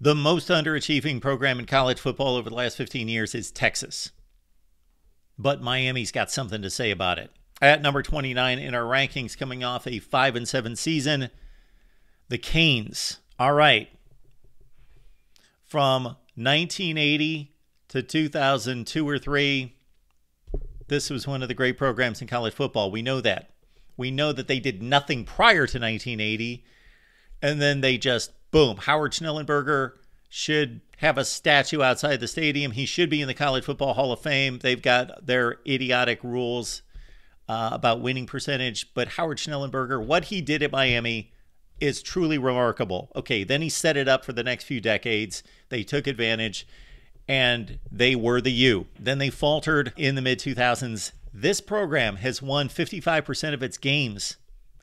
The most underachieving program in college football over the last 15 years is Texas. But Miami's got something to say about it. At number 29 in our rankings, coming off a 5-7 season, the Canes. All right. From 1980 to 2002 or 3, this was one of the great programs in college football. We know that. We know that they did nothing prior to 1980, and then they just, boom, Howard Schnellenberger should have a statue outside the stadium. He should be in the College Football Hall of Fame. They've got their idiotic rules about winning percentage, but Howard Schnellenberger, what he did at Miami is truly remarkable. Okay, then he set it up for the next few decades. They took advantage, and they were the U. Then they faltered in the mid-2000s. This program has won 55% of its games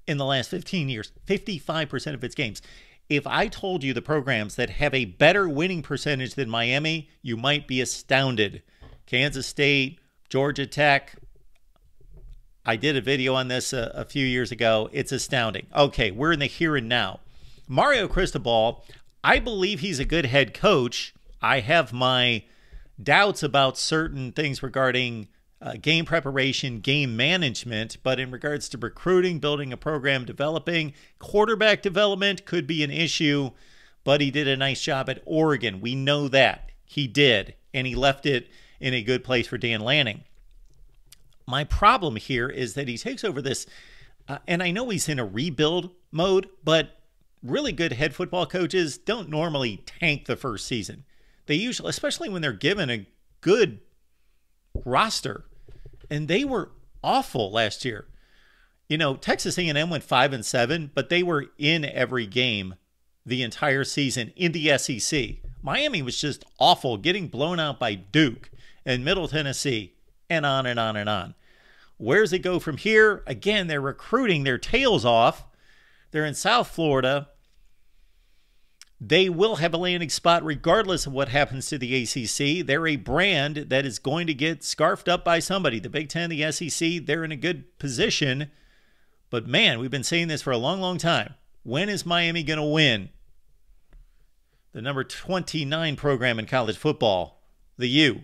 in the last 15 years. 55% of its games. If I told you the programs that have a better winning percentage than Miami, you might be astounded. Kansas State, Georgia Tech. I did a video on this a few years ago. It's astounding. Okay, we're in the here and now. Mario Cristobal, I believe he's a good head coach. I have my doubts about certain things regarding game preparation, game management, but in regards to recruiting, building a program, developing, quarterback development could be an issue, but he did a nice job at Oregon. We know that. He did, and he left it in a good place for Dan Lanning. My problem here is that he takes over this, and I know he's in a rebuild mode, but really good head football coaches don't normally tank the first season. They usually, especially when they're given a good roster, and they were awful last year. You know, Texas A&M went 5-7, but they were in every game the entire season in the SEC. Miami was just awful, getting blown out by Duke and Middle Tennessee, and on and on and on. Where does it go from here? Again, they're recruiting their tails off. They're in South Florida. They will have a landing spot regardless of what happens to the ACC. They're a brand that is going to get scarfed up by somebody. The Big Ten, the SEC, they're in a good position. But man, we've been saying this for a long, long time. When is Miami going to win? The number 29 program in college football, the U.